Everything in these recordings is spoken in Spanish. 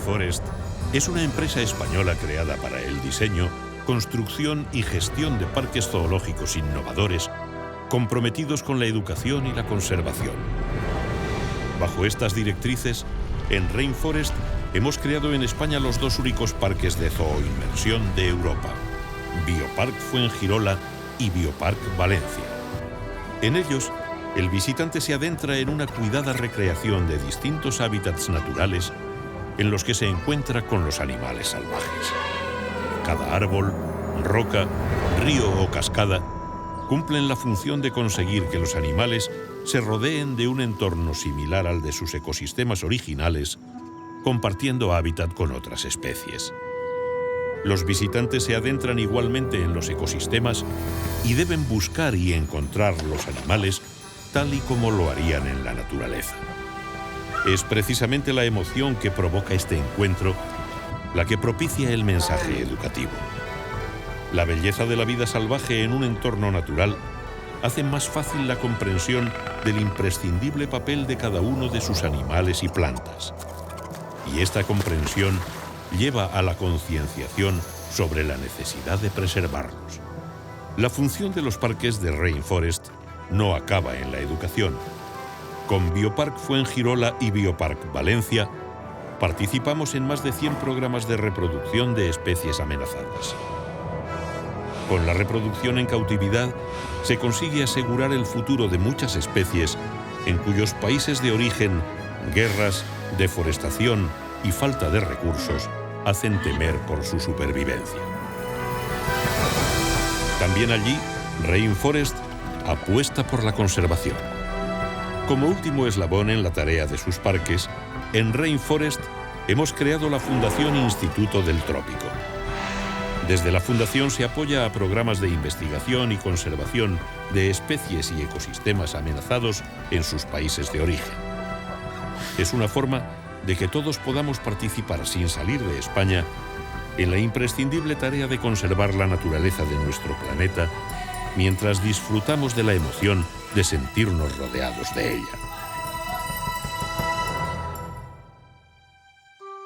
Rainforest es una empresa española creada para el diseño, construcción y gestión de parques zoológicos innovadores comprometidos con la educación y la conservación. Bajo estas directrices, en Rainforest hemos creado en España los dos únicos parques de zooinmersión de Europa, Bioparc Fuengirola y Bioparc Valencia. En ellos, el visitante se adentra en una cuidada recreación de distintos hábitats naturales en los que se encuentra con los animales salvajes. Cada árbol, roca, río o cascada cumplen la función de conseguir que los animales se rodeen de un entorno similar al de sus ecosistemas originales, compartiendo hábitat con otras especies. Los visitantes se adentran igualmente en los ecosistemas y deben buscar y encontrar los animales tal y como lo harían en la naturaleza. Es precisamente la emoción que provoca este encuentro la que propicia el mensaje educativo. La belleza de la vida salvaje en un entorno natural hace más fácil la comprensión del imprescindible papel de cada uno de sus animales y plantas. Y esta comprensión lleva a la concienciación sobre la necesidad de preservarlos. La función de los parques de Rainforest no acaba en la educación. Con Bioparc Fuengirola y Bioparc Valencia, participamos en más de 100 programas de reproducción de especies amenazadas. Con la reproducción en cautividad, se consigue asegurar el futuro de muchas especies en cuyos países de origen, guerras, deforestación y falta de recursos hacen temer por su supervivencia. También allí, Rainforest apuesta por la conservación. Como último eslabón en la tarea de sus parques, en Rainforest hemos creado la Fundación Instituto del Trópico. Desde la Fundación se apoya a programas de investigación y conservación de especies y ecosistemas amenazados en sus países de origen. Es una forma de que todos podamos participar sin salir de España en la imprescindible tarea de conservar la naturaleza de nuestro planeta mientras disfrutamos de la emoción de sentirnos rodeados de ella.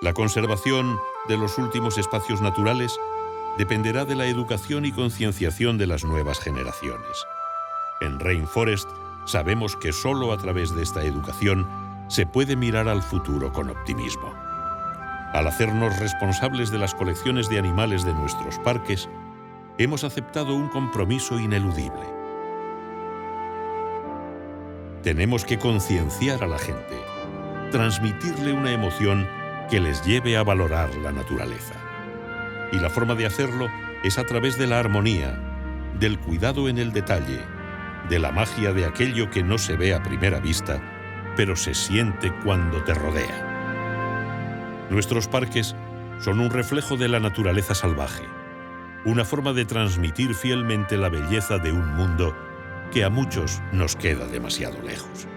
La conservación de los últimos espacios naturales dependerá de la educación y concienciación de las nuevas generaciones. En Rainforest sabemos que solo a través de esta educación se puede mirar al futuro con optimismo. Al hacernos responsables de las colecciones de animales de nuestros parques, hemos aceptado un compromiso ineludible. Tenemos que concienciar a la gente, transmitirle una emoción que les lleve a valorar la naturaleza. Y la forma de hacerlo es a través de la armonía, del cuidado en el detalle, de la magia de aquello que no se ve a primera vista, pero se siente cuando te rodea. Nuestros parques son un reflejo de la naturaleza salvaje, una forma de transmitir fielmente la belleza de un mundo que a muchos nos queda demasiado lejos.